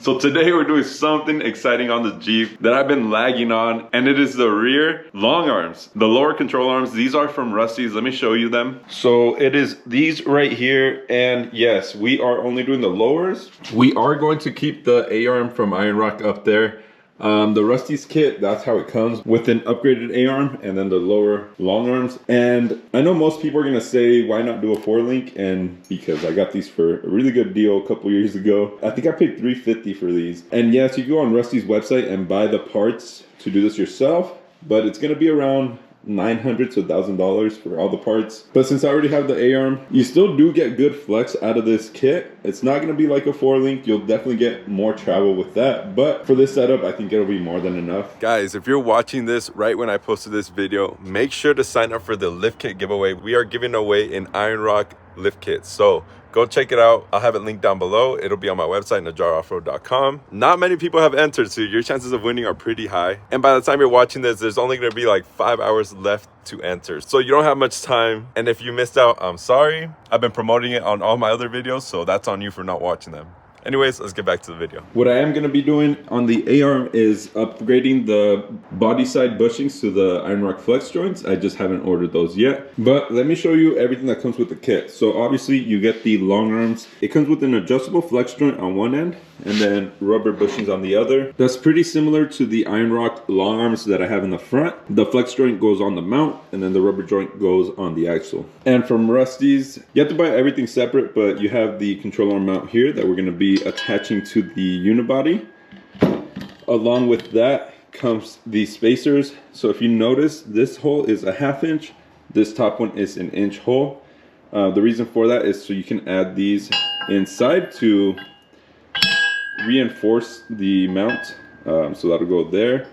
So today we're doing something exciting on the Jeep that I've been lagging on, and it is the rear long arms. The lower control arms, these are from Rusty's. Let me show you them. So it is these right here, and yes, we are only doing the lowers. We are going to keep the A-arm from Iron Rock up there. The Rusty's kit, that's how it comes, with an upgraded A-arm and then the lower long arms. And I know most people are gonna say, why not do a 4-link? And because I got these for a really good deal a couple years ago. I think I paid $350 for these. And yes, you go on Rusty's website and buy the parts to do this yourself, but it's gonna be around $900 to $1,000 for all the parts. But since I already have the A-arm, you still do get good flex out of this kit. It's not gonna be like a 4-link. You'll definitely get more travel with that, but for this setup, I think it'll be more than enough. Guys, if you're watching this right when I posted this video, make sure to sign up for the lift kit giveaway. We are giving away an Iron Rock lift kit, so go check it out. I'll have it linked down below. It'll be on my website, najaroffroad.com. Not many people have entered, so your chances of winning are pretty high. And by the time you're watching this, there's only gonna be like 5 hours left to enter. So you don't have much time. And if you missed out, I'm sorry. I've been promoting it on all my other videos, so that's on you for not watching them. Anyways, let's get back to the video. What I am going to be doing on the A-arm is upgrading the body side bushings to the Iron Rock flex joints. I just haven't ordered those yet. But let me show you everything that comes with the kit. So obviously you get the long arms. It comes with an adjustable flex joint on one end and then rubber bushings on the other. That's pretty similar to the Iron Rock long arms that I have in the front. The flex joint goes on the mount and then the rubber joint goes on the axle. And from Rusty's, you have to buy everything separate, but you have the control arm mount here that we're going to be attaching to the unibody. Along with that comes the spacers. So if you notice, this hole is a 1/2 inch. This top one is an inch hole. The reason for that is so you can add these inside to reinforce the mount. So that'll go there.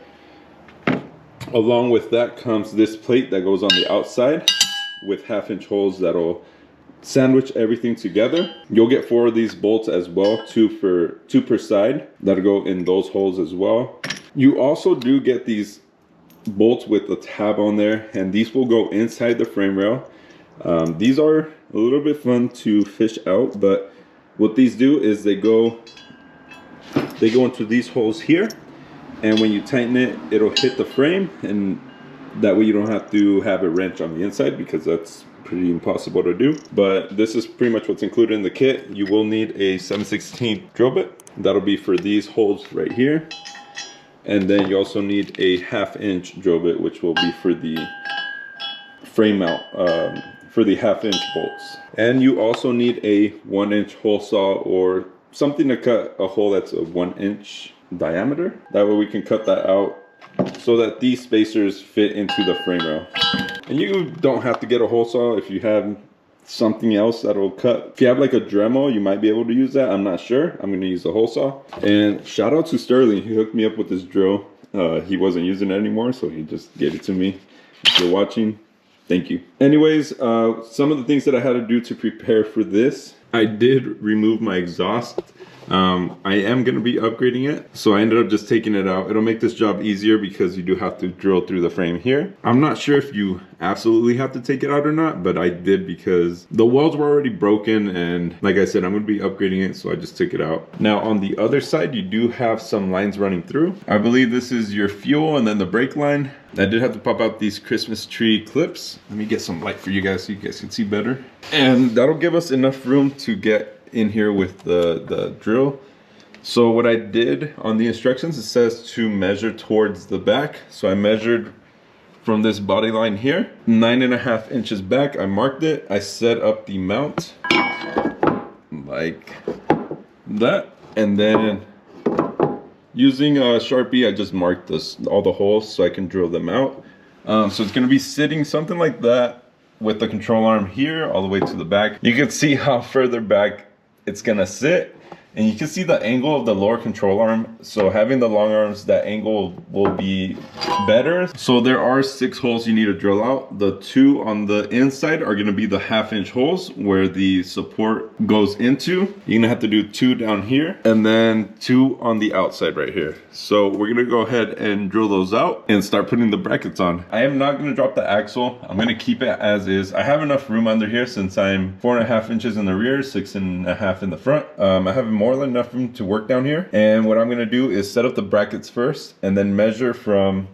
Along with that comes this plate that goes on the outside with 1/2 inch holes that'll sandwich everything together. You'll get 4 of these bolts as well, two per side, that'll go in those holes as well. You also do get these bolts with a tab on there, and these will go inside the frame rail. These are a little bit fun to fish out, but what these do is they go into these holes here, and when you tighten it, it'll hit the frame, and that way you don't have to have a wrench on the inside, because that's pretty impossible to do. But this is pretty much what's included in the kit. You will need a 7/16 drill bit. That'll be for these holes right here. And then you also need a 1/2 inch drill bit, which will be for the frame mount, for the 1/2 inch bolts. And you also need a 1 inch hole saw or something to cut a hole that's a 1 inch diameter. That way we can cut that out so that these spacers fit into the frame rail. And you don't have to get a hole saw if you have something else that'll cut. If you have like a Dremel, you might be able to use that. I'm not sure. I'm going to use a hole saw. And shout out to Sterling. He hooked me up with this drill. He wasn't using it anymore, so he just gave it to me. If you're watching, thank you. Anyways, some of the things that I had to do to prepare for this. I did remove my exhaust. I am going to be upgrading it, so I ended up just taking it out. It'll make this job easier because you do have to drill through the frame here. I'm not sure if you absolutely have to take it out or not, but I did because the welds were already broken, and like I said, I'm going to be upgrading it, so I just took it out. Now on the other side, you do have some lines running through. I believe this is your fuel and then the brake line. I did have to pop out these Christmas tree clips. Let me get some light for you guys so you guys can see better. And that'll give us enough room to get in here with the drill. So what I did on the instructions, it says to measure towards the back. So I measured from this body line here, 9.5 inches back. I marked it. I set up the mount like that, and then using a Sharpie, I just marked all the holes so I can drill them out. So it's gonna be sitting something like that with the control arm here all the way to the back. You can see how further back it's gonna sit, and you can see the angle of the lower control arm. So having the long arms, that angle will be better. So there are 6 holes you need to drill out. The 2 on the inside are gonna be the 1/2 inch holes where the support goes into. You're gonna have to do 2 down here and then 2 on the outside right here. So we're gonna go ahead and drill those out and start putting the brackets on. I am not gonna drop the axle. I'm gonna keep it as is. I have enough room under here since I'm 4.5 inches in the rear, 6.5 in the front. I have more more than enough room to work down here. And what I'm gonna do is set up the brackets first and then measure from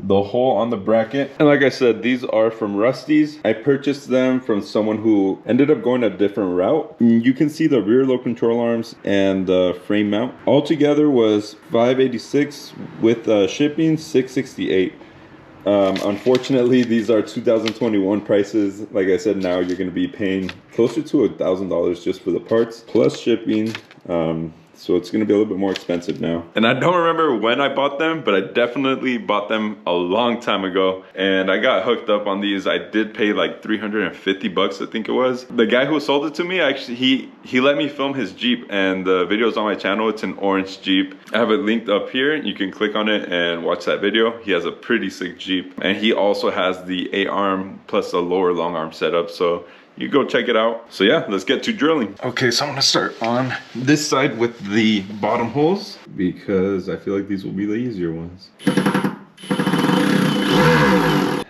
the hole on the bracket. And like I said, these are from Rusty's. I purchased them from someone who ended up going a different route. You can see the rear load control arms and the frame mount. Altogether was $586 with shipping, $668. Unfortunately, these are 2021 prices. Like I said, now you're going to be paying closer to $1,000 just for the parts plus shipping. So it's going to be a little bit more expensive now. And I don't remember when I bought them, but I definitely bought them a long time ago. And I got hooked up on these. I did pay like 350 bucks, I think it was. The guy who sold it to me, actually, he let me film his Jeep, and the video's on my channel. It's an orange Jeep. I have it linked up here. You can click on it and watch that video. He has a pretty sick Jeep. And he also has the 8-arm plus a lower long arm setup. So you go check it out. So yeah, let's get to drilling. Okay, so I'm gonna start on this side with the bottom holes because I feel like these will be the easier ones.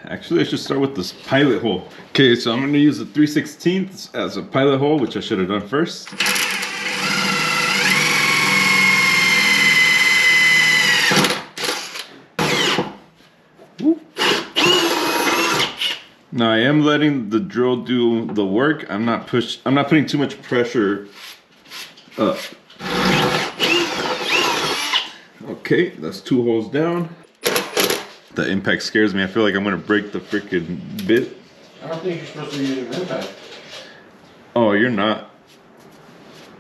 Actually, I should start with this pilot hole. Okay, so I'm gonna use the 3/16 as a pilot hole, which I should have done first. Now I am letting the drill do the work. I'm not putting too much pressure up. Okay, that's 2 holes down. The impact scares me. I feel like I'm gonna break the freaking bit. I don't think you're supposed to use an impact. Oh, you're not.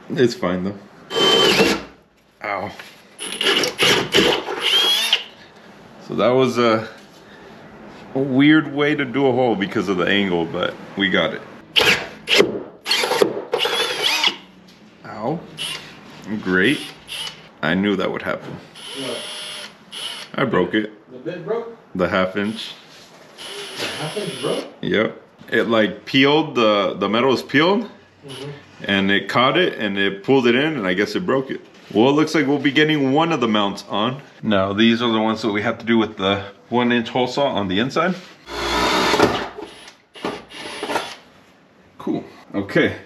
It's fine though. Ow. So that was a weird way to do a hole because of the angle, but we got it. Ow. Great. I knew that would happen. What? I broke it. The bit broke? The 1/2 inch. The 1/2 inch broke? Yep. It like peeled, the metal is peeled, and it caught it and it pulled it in, and I guess it broke it. Well, it looks like we'll be getting one of the mounts on. Now these are the ones that we have to do with the 1-inch hole saw on the inside. Cool. Okay.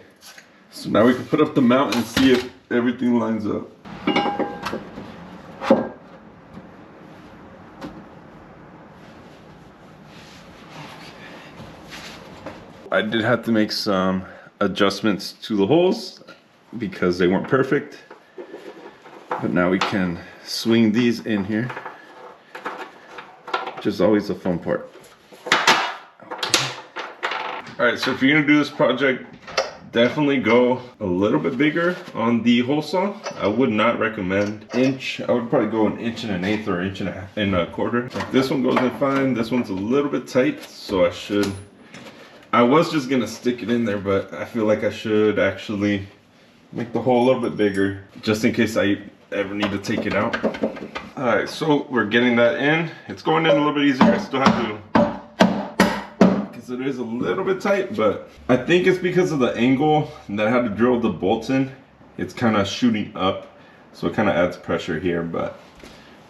So now we can put up the mount and see if everything lines up. I did have to make some adjustments to the holes because they weren't perfect. But now we can swing these in here, which is always the fun part. Okay. All right, so if you're gonna do this project, definitely go a little bit bigger on the hole saw. I would not recommend inch. I would probably go 1 1/8 or 1 1/4. This one goes in fine. This one's a little bit tight, so I was just gonna stick it in there, but I feel like I should actually make the hole a little bit bigger, just in case I ever need to take it out. All right, so we're getting that in. It's going in a little bit easier. I still have to, because it is a little bit tight, but I think it's because of the angle that I had to drill the bolts in. It's kind of shooting up, so it kind of adds pressure here, but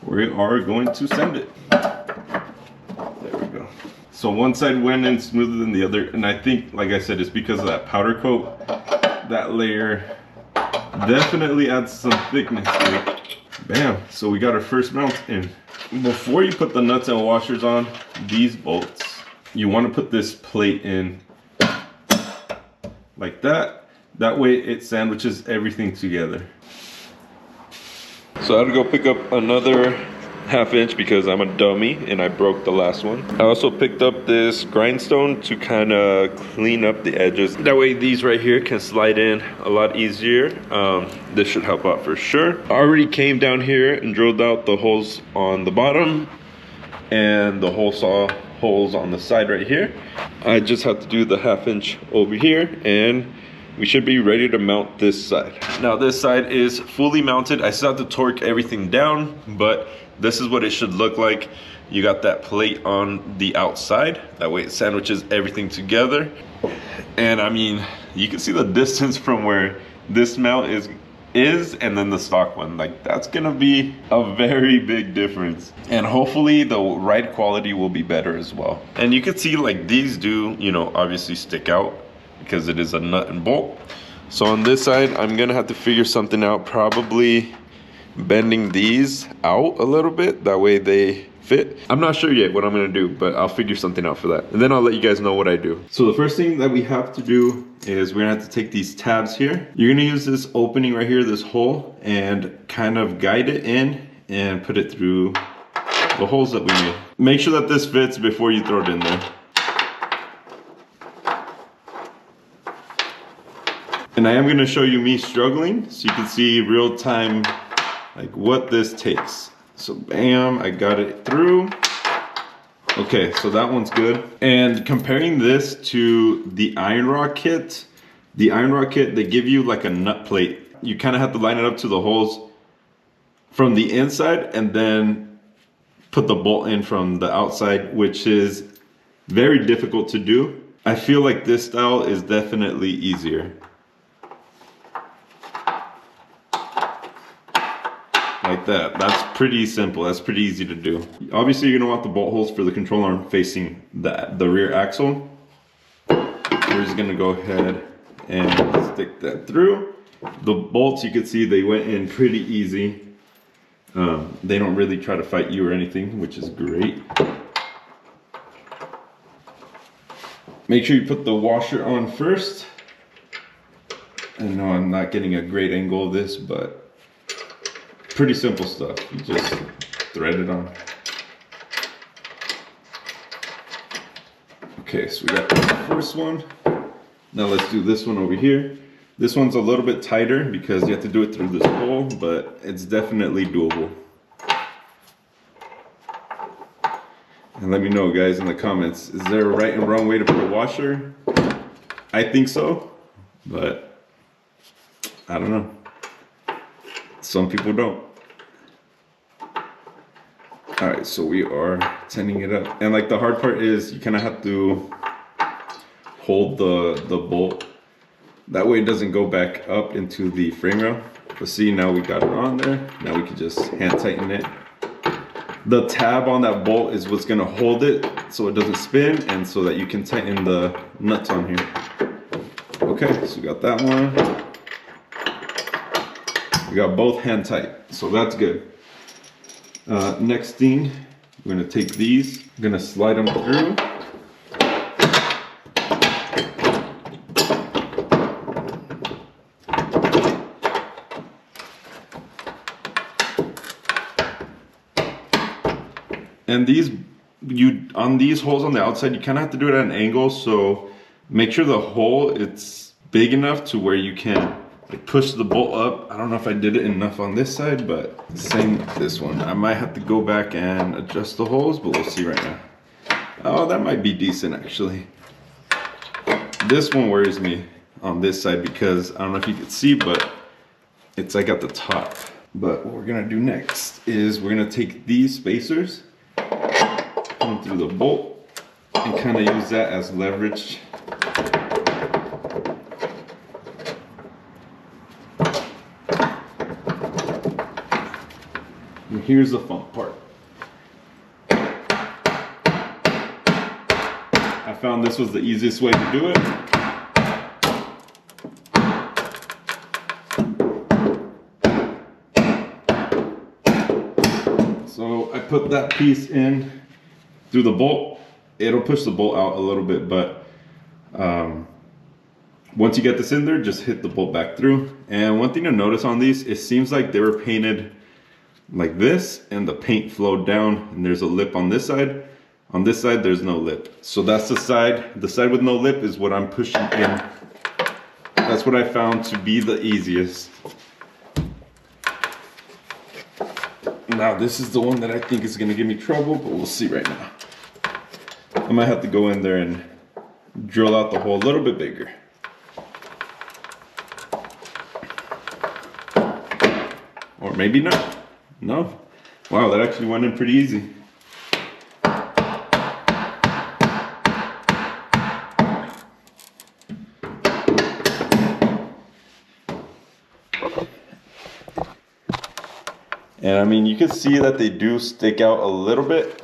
we are going to send it. There we go. So one side went in smoother than the other, and I think, like I said, it's because of that powder coat. That layer definitely adds some thickness to it. Bam, so we got our first mount in. Before you put the nuts and washers on these bolts, you want to put this plate in like that. That way it sandwiches everything together. So I had to go pick up another 1/2 inch because I'm a dummy and I broke the last one. I also picked up this grindstone to kind of clean up the edges. That way these right here can slide in a lot easier. This should help out for sure. I already came down here and drilled out the holes on the bottom and the hole saw holes on the side right here. I just have to do the 1/2 inch over here and we should be ready to mount this side. Now this side is fully mounted. I still have to torque everything down, but this is what it should look like. You got that plate on the outside. That way it sandwiches everything together. And I mean, you can see the distance from where this mount is and then the stock one. Like, that's gonna be a very big difference. And hopefully the ride quality will be better as well. And you can see like these do, you know, obviously stick out because it is a nut and bolt. So on this side, I'm gonna have to figure something out, probably bending these out a little bit, that way they fit. I'm not sure yet what I'm gonna do, but I'll figure something out for that. And then I'll let you guys know what I do. So the first thing that we have to do is we're gonna have to take these tabs here. You're gonna use this opening right here, this hole, and kind of guide it in and put it through the holes that we made. Make sure that this fits before you throw it in there. And I am gonna show you me struggling so you can see real time like what this takes. So bam, I got it through. Okay, so that one's good. And comparing this to the iron rod kit, they give you like a nut plate. You kind of have to line it up to the holes from the inside and then put the bolt in from the outside, which is very difficult to do. I feel like this style is definitely easier. Like that. That's pretty simple. That's pretty easy to do. Obviously, you're gonna want the bolt holes for the control arm facing the rear axle. We're just gonna go ahead and stick that through. The bolts, you can see they went in pretty easy. They don't really try to fight you or anything, which is great. Make sure you put the washer on first. I know I'm not getting a great angle of this, but pretty simple stuff. You just thread it on. Okay, so we got the first one. Now let's do this one over here. This one's a little bit tighter because you have to do it through this hole, but it's definitely doable. And let me know, guys, in the comments, is there a right and wrong way to put a washer? I think so, but I don't know. Some people don't. All right, so we are tending it up. And like the hard part is you kind of have to hold the bolt. That way it doesn't go back up into the frame rail. But see, now we got it on there. Now we can just hand tighten it. The tab on that bolt is what's gonna hold it so it doesn't spin and so that you can tighten the nuts on here. Okay, so we got that one. We got both hand tight, so that's good. Next thing, we're gonna take these, I'm gonna slide them through. And on these holes on the outside, you kind of have to do it at an angle, so make sure the hole, it's big enough to where you can like push the bolt up. I don't know if I did it enough on this side, but same with this one. I might have to go back and adjust the holes, but we'll see right now. Oh, that might be decent actually. This one worries me on this side because I don't know if you can see, but it's like at the top. But what we're gonna do next is we're gonna take these spacers, put them through the bolt, and kind of use that as leverage. And here's the fun part. I found this was the easiest way to do it. So I put that piece in through the bolt. It'll push the bolt out a little bit, but once you get this in there, just hit the bolt back through. And one thing to notice on these, it seems like they were painted like this and the paint flowed down and there's a lip on this side. On this side, there's no lip. So that's the side with no lip is what I'm pushing in. That's what I found to be the easiest. Now this is the one that I think is gonna give me trouble, but we'll see right now. I might have to go in there and drill out the hole a little bit bigger. Or maybe not. No? Wow, that actually went in pretty easy. And I mean, you can see that they do stick out a little bit.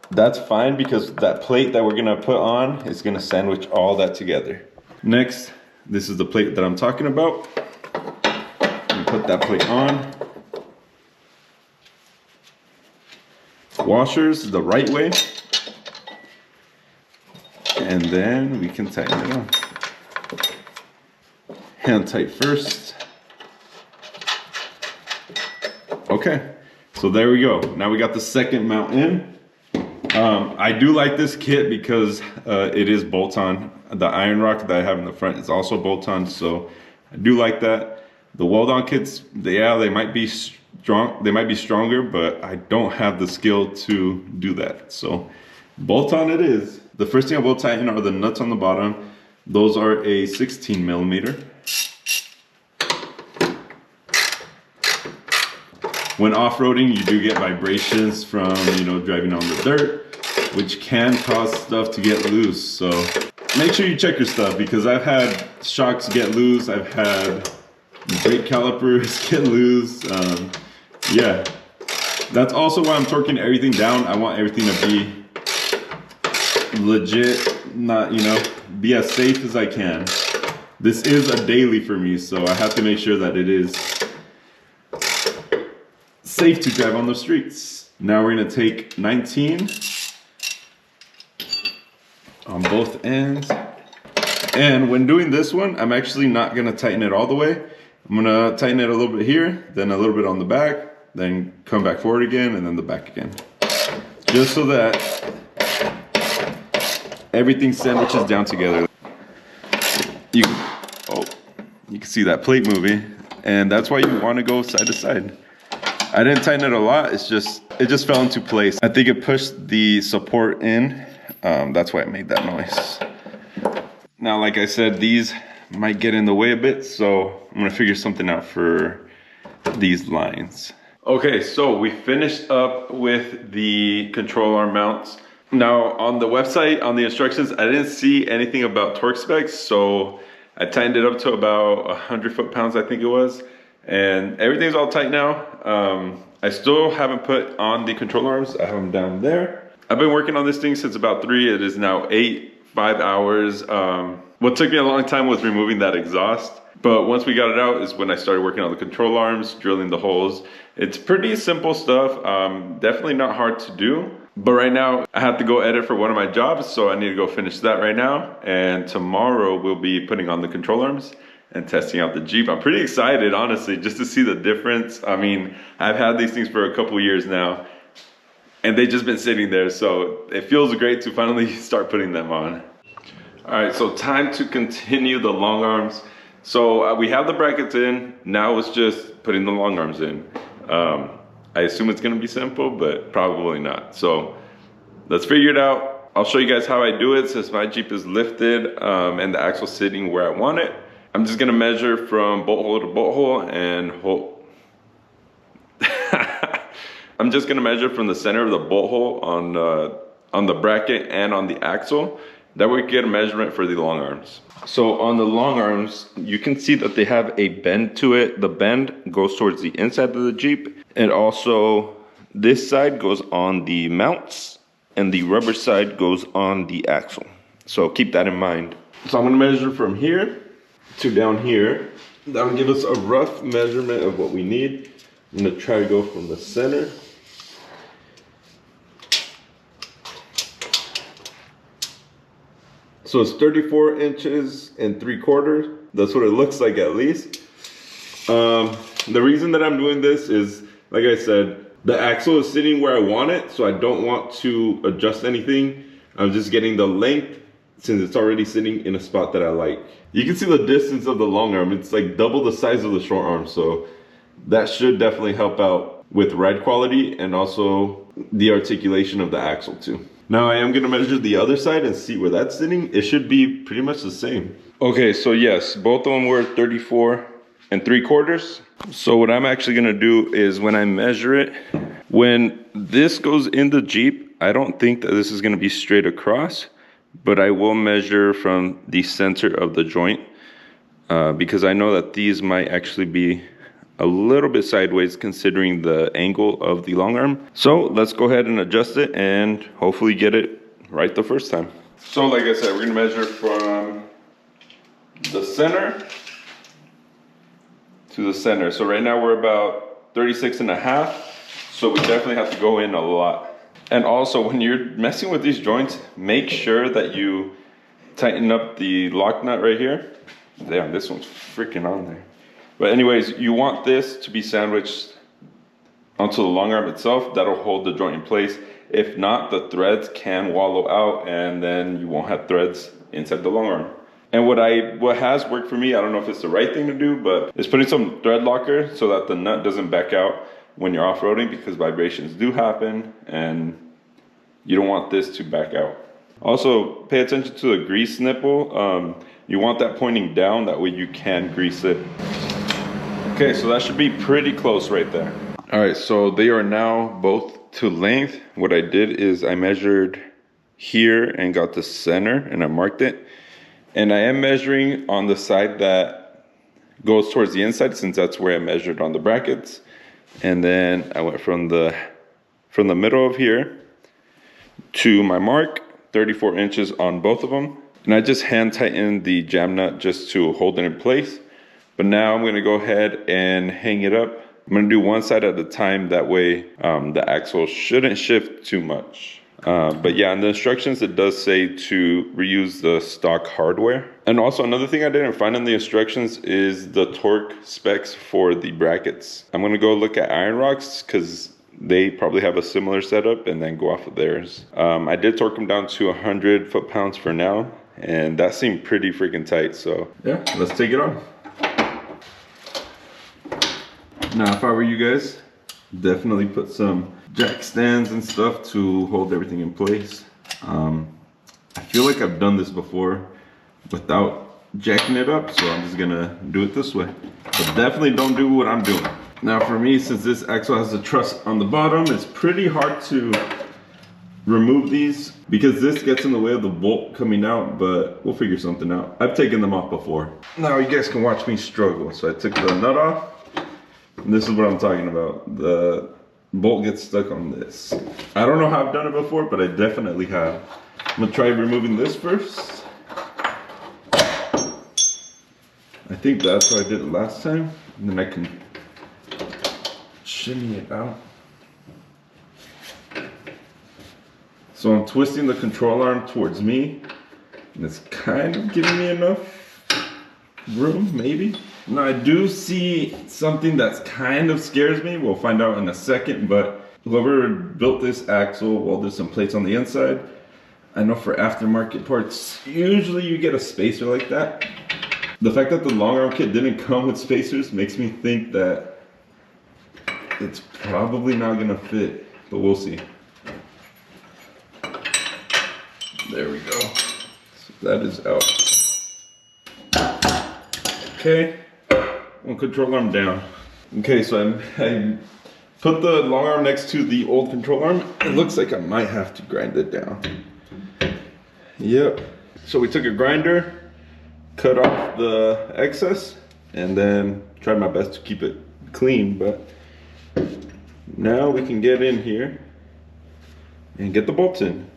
That's fine because that plate that we're gonna put on is gonna sandwich all that together. Next, This is the plate that I'm talking about. You put that plate on. Washers the right way. And then we can tighten it on. Hand tight first. Okay, so there we go. Now we got the second mount in. I do like this kit because it is bolt-on. The iron rock that I have in the front is also bolt-on, so I do like that. The weld-on kits, they might be strong. They might be stronger, but I don't have the skill to do that. So bolt-on it is. The first thing I will tighten are the nuts on the bottom. Those are a 16 millimeter. When off-roading, you do get vibrations from, you know, driving on the dirt, which can cause stuff to get loose. So make sure you check your stuff, because I've had shocks get loose. I've had brake calipers get loose. Yeah, that's also why I'm torquing everything down. I want everything to be legit, not, you know, be as safe as I can. This is a daily for me, so I have to make sure that it is safe to drive on the streets. Now we're gonna take 19 on both ends. And when doing this one, I'm actually not gonna tighten it all the way. I'm gonna tighten it a little bit here, then a little bit on the back, then come back forward again, and then the back again. Just so that everything sandwiches down together. You can see that plate moving, and that's why you wanna go side to side. I didn't tighten it a lot, it just fell into place. I think it pushed the support in, that's why it made that noise. Now, like I said, these might get in the way a bit, so I'm gonna figure something out for these lines. Okay, so we finished up with the control arm mounts. Now, on the website, on the instructions, I didn't see anything about torque specs, so I tightened it up to about 100 foot-pounds, I think it was. And everything's all tight now. I still haven't put on the control arms. I have them down there. I've been working on this thing since about 3. It is now 5 hours. What took me a long time was removing that exhaust. But once we got it out is when I started working on the control arms, drilling the holes. It's pretty simple stuff. Definitely not hard to do. But right now I have to go edit for one of my jobs, so I need to go finish that right now. And tomorrow we'll be putting on the control arms and testing out the Jeep. I'm pretty excited, honestly, just to see the difference. I mean, I've had these things for a couple years now, and they've just been sitting there, so it feels great to finally start putting them on. All right, so time to continue the long arms. So we have the brackets in, now it's just putting the long arms in. I assume it's gonna be simple, but probably not. So let's figure it out. I'll show you guys how I do it since my Jeep is lifted and the axle's sitting where I want it. I'm just gonna measure from bolt hole to bolt hole and I'm just gonna measure from the center of the bolt hole on the bracket and on the axle. That way we get a measurement for the long arms. So on the long arms, you can see that they have a bend to it. The bend goes towards the inside of the Jeep, and also this side goes on the mounts and the rubber side goes on the axle. So keep that in mind. So I'm gonna measure from here to down here. That will give us a rough measurement of what we need. I'm gonna try to go from the center. So it's 34 inches and 3/4. That's what it looks like, at least. The reason that I'm doing this is, like I said, the axle is sitting where I want it, so I don't want to adjust anything. I'm just getting the length since it's already sitting in a spot that I like. You can see the distance of the long arm. It's like double the size of the short arm, so that should definitely help out with ride quality and also the articulation of the axle too. Now I am gonna measure the other side and see where that's sitting. It should be pretty much the same. Okay, so yes, both of them were 34 3/4. So what I'm actually gonna do is when I measure it, when this goes in the Jeep, I don't think that this is gonna be straight across, but I will measure from the center of the joint because I know that these might actually be a little bit sideways considering the angle of the long arm. So let's go ahead and adjust it and hopefully get it right the first time. So like I said, we're gonna measure from the center to the center. So right now we're about 36.5. So we definitely have to go in a lot. And also when you're messing with these joints, make sure that you tighten up the lock nut right here. Damn, this one's freaking on there. But anyways, you want this to be sandwiched onto the long arm itself. That'll hold the joint in place. If not, the threads can wallow out and then you won't have threads inside the long arm. And what has worked for me, I don't know if it's the right thing to do, but is putting some thread locker so that the nut doesn't back out when you're off-roading, because vibrations do happen and you don't want this to back out. Also, pay attention to the grease nipple. You want that pointing down, that way you can grease it. Okay, so that should be pretty close right there. All right, so they are now both to length. What I did is I measured here and got the center and I marked it. And I am measuring on the side that goes towards the inside, since that's where I measured on the brackets. And then I went from the middle of here to my mark, 34 inches on both of them. And I just hand tightened the jam nut just to hold it in place. But now I'm gonna go ahead and hang it up. I'm gonna do one side at a time, that way the axle shouldn't shift too much. But yeah, in the instructions it does say to reuse the stock hardware. And also another thing I didn't find in the instructions is the torque specs for the brackets. I'm gonna go look at Iron Rocks because they probably have a similar setup, and then go off of theirs. I did torque them down to 100 foot-pounds for now, and that seemed pretty freaking tight. So yeah, let's take it off. Now, if I were you guys, definitely put some jack stands and stuff to hold everything in place. I feel like I've done this before without jacking it up, so I'm just gonna do it this way. But definitely don't do what I'm doing. Now for me, since this axle has a truss on the bottom, it's pretty hard to remove these because this gets in the way of the bolt coming out, but we'll figure something out. I've taken them off before. Now you guys can watch me struggle. So I took the nut off, and this is what I'm talking about. The bolt gets stuck on this. I don't know how I've done it before, but I definitely have. I'm gonna try removing this first. I think that's how I did it last time. And then I can shimmy it out. So I'm twisting the control arm towards me, and it's kind of giving me enough room, maybe. Now I do see something that's kind of scares me. We'll find out in a second, but whoever built this axle welded some plates on the inside. I know for aftermarket parts, usually you get a spacer like that. The fact that the long arm kit didn't come with spacers makes me think that it's probably not gonna fit, but we'll see. There we go. So that is out. Okay, one control arm down. Okay, so I put the long arm next to the old control arm. It looks like I might have to grind it down. Yep. So we took a grinder, cut off the excess, and then tried my best to keep it clean, but now we can get in here and get the bolts in.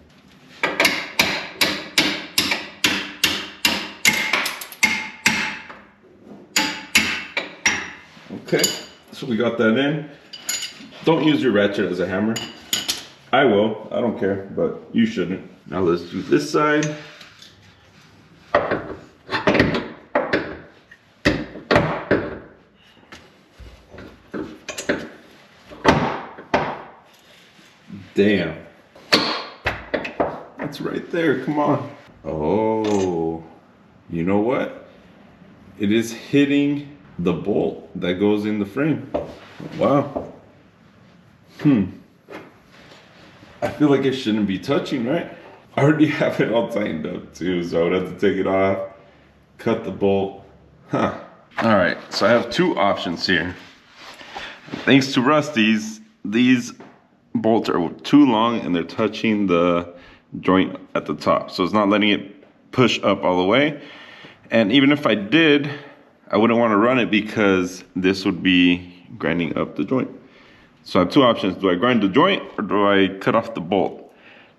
Okay, so we got that in. Don't use your ratchet as a hammer. I will, I don't care, but you shouldn't. Now let's do this side. Damn. That's right there, come on. Oh, you know what? It is hitting the bolt that goes in the frame. Wow. I feel like it shouldn't be touching, right? I already have it all tightened up too, so I would have to take it off, cut the bolt. All right, so I have two options here. Thanks to Rusty's, these bolts are too long and they're touching the joint at the top, so it's not letting it push up all the way. And even if I did, I wouldn't want to run it because this would be grinding up the joint. So I have two options. Do I grind the joint or do I cut off the bolt?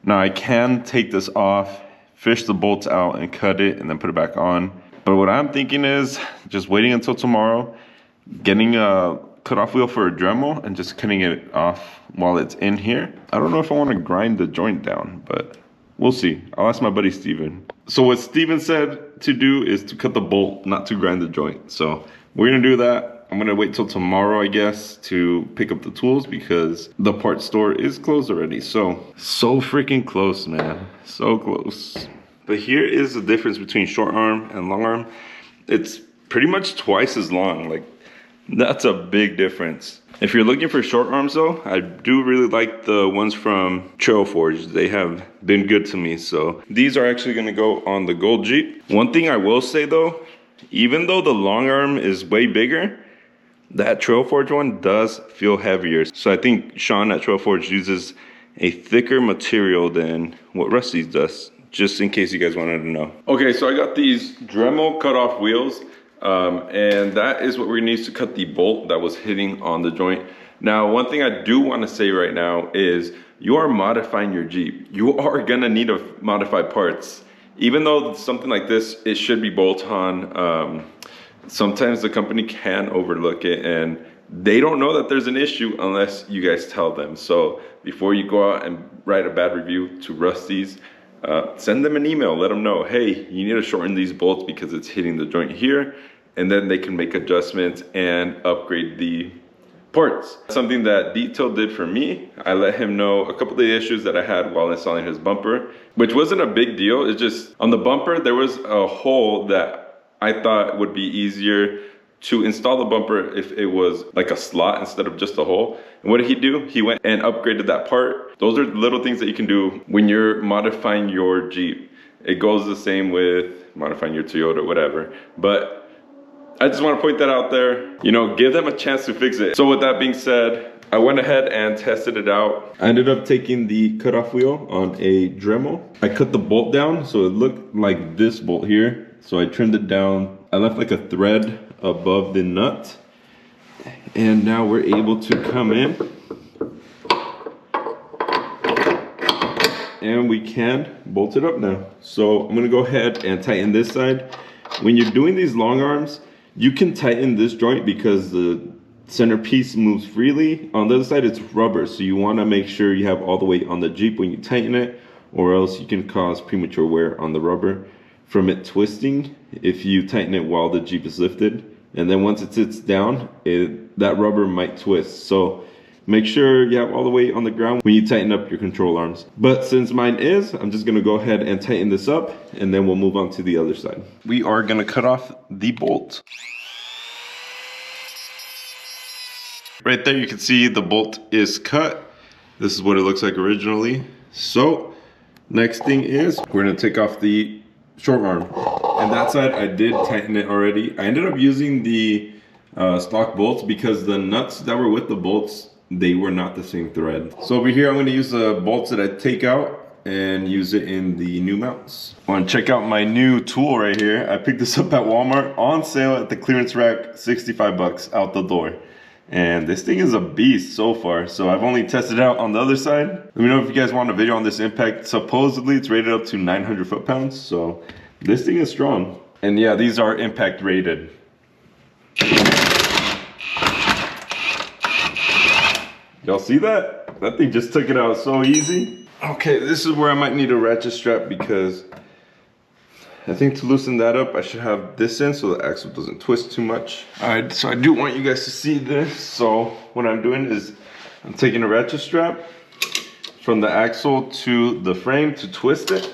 Now I can take this off, fish the bolts out and cut it and then put it back on. But what I'm thinking is just waiting until tomorrow, getting a cutoff wheel for a Dremel and just cutting it off while it's in here. I don't know if I want to grind the joint down, but we'll see. I'll ask my buddy Steven. So what Steven said to do is to cut the bolt, not to grind the joint. So we're gonna do that. I'm gonna wait till tomorrow, I guess, to pick up the tools because the parts store is closed already. So freaking close, man. So close. But here is the difference between short arm and long arm. It's pretty much twice as long. Like, that's a big difference. If you're looking for short arms though, I do really like the ones from Trail Forge. They have been good to me. So these are actually gonna go on the gold Jeep. One thing I will say though, even though the long arm is way bigger, that Trail Forge one does feel heavier. So I think Sean at Trail Forge uses a thicker material than what Rusty's does, just in case you guys wanted to know. Okay, so I got these Dremel cutoff wheels. And that is what we're gonna use to cut the bolt that was hitting on the joint. Now, one thing I do want to say right now is you are modifying your Jeep. You are gonna need to modify parts. Even though something like this, it should be bolt-on, sometimes the company can overlook it and they don't know that there's an issue unless you guys tell them. So before you go out and write a bad review to Rusty's, send them an email, let them know, hey, you need to shorten these bolts because it's hitting the joint here, and then they can make adjustments and upgrade the parts. Something that Detail did for me, I let him know a couple of the issues that I had while installing his bumper, which wasn't a big deal. It's just on the bumper, there was a hole that I thought would be easier to install the bumper if it was like a slot instead of just a hole. And what did he do? He went and upgraded that part. Those are little things that you can do when you're modifying your Jeep. It goes the same with modifying your Toyota, whatever. But I just want to point that out there. You know, give them a chance to fix it. So with that being said, I went ahead and tested it out. I ended up taking the cutoff wheel on a Dremel. I cut the bolt down so it looked like this bolt here. So I trimmed it down. I left like a thread above the nut. And now we're able to come in and we can bolt it up now. So I'm gonna go ahead and tighten this side. When you're doing these long arms, you can tighten this joint because the centerpiece moves freely. On the other side, it's rubber, so you wanna make sure you have all the weight on the Jeep when you tighten it, or else you can cause premature wear on the rubber from it twisting if you tighten it while the Jeep is lifted. And then once it sits down, that rubber might twist. So make sure you have all the weight on the ground when you tighten up your control arms. But since mine is, I'm just gonna go ahead and tighten this up and then we'll move on to the other side. We are gonna cut off the bolt. Right there you can see the bolt is cut. This is what it looks like originally. So next thing is we're gonna take off the short arm. And that side I did tighten it already. I ended up using the stock bolts because the nuts that were with the bolts, they were not the same thread. So over here I'm going to use the bolts that I take out and use it in the new mounts. I want to check out my new tool right here. I picked this up at Walmart on sale at the clearance rack, 65 bucks out the door. And this thing is a beast so far. So I've only tested it out on the other side. Let me know if you guys want a video on this impact. Supposedly it's rated up to 900 foot-pounds. So this thing is strong. And yeah, these are impact rated. Y'all see that? That thing just took it out so easy. Okay, this is where I might need a ratchet strap because I think to loosen that up, I should have this in so the axle doesn't twist too much. All right, so I do want you guys to see this. So what I'm doing is I'm taking a ratchet strap from the axle to the frame to twist it.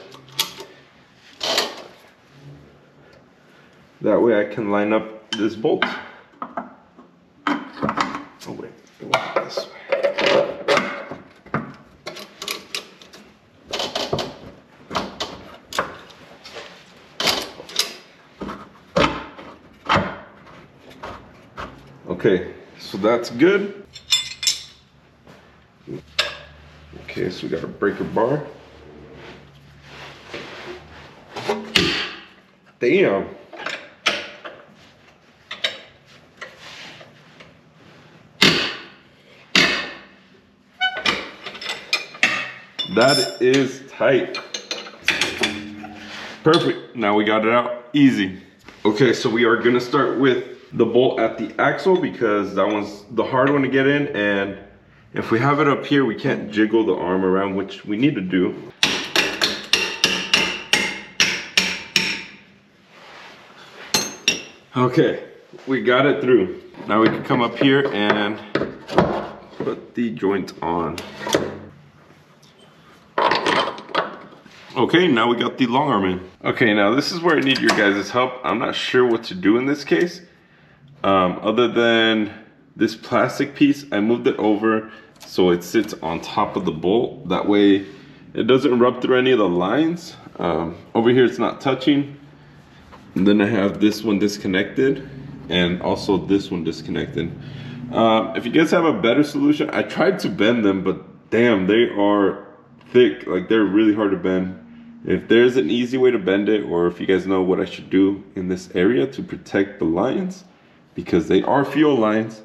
That way I can line up this bolt. Oh wait, it went this way. Okay, so that's good. Okay, so we got a breaker bar. Damn. That is tight. Perfect. Now we got it out. Easy. Okay, so we are gonna start with the bolt at the axle because that one's the hard one to get in, and if we have it up here, we can't jiggle the arm around, which we need to do. Okay, we got it through. Now we can come up here and put the joint on. Okay, now we got the long arm in. Okay, now this is where I need your guys' help. I'm not sure what to do in this case. Other than this plastic piece, I moved it over so it sits on top of the bolt. That way it doesn't rub through any of the lines. Over here it's not touching. And then I have this one disconnected and also this one disconnected. If you guys have a better solution, I tried to bend them, but damn, they are thick. Like, they're really hard to bend. If there's an easy way to bend it, or if you guys know what I should do in this area to protect the lines, because they are fuel lines,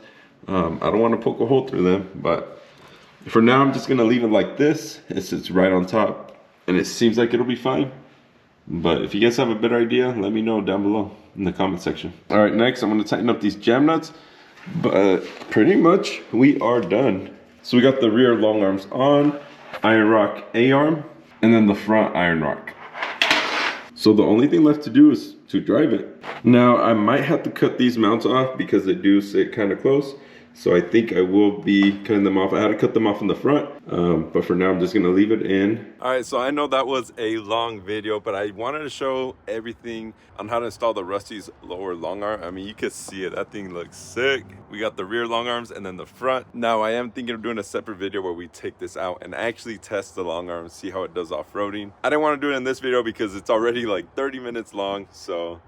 I don't want to poke a hole through them, but for now I'm just gonna leave it like this. It sits right on top and it seems like it'll be fine. But if you guys have a better idea, let me know down below in the comment section. All right, next I'm gonna tighten up these jam nuts, but pretty much we are done. So we got the rear long arms on, iron rock A-arm, and then the front iron rock. So the only thing left to do is to drive it. Now I might have to cut these mounts off because they do sit kind of close. So I think I will be cutting them off. I had to cut them off in the front, but for now I'm just gonna leave it in. All right, so I know that was a long video, but I wanted to show everything on how to install the Rusty's lower long arm. I mean, you can see it, that thing looks sick. We got the rear long arms and then the front. Now I am thinking of doing a separate video where we take this out and actually test the long arm, see how it does off-roading. I didn't want to do it in this video because it's already like 30 minutes long, so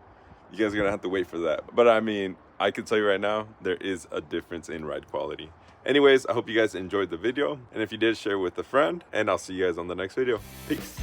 you guys are gonna have to wait for that. But I mean, I can tell you right now, there is a difference in ride quality. Anyways, I hope you guys enjoyed the video. And if you did, share it with a friend. And I'll see you guys on the next video. Peace.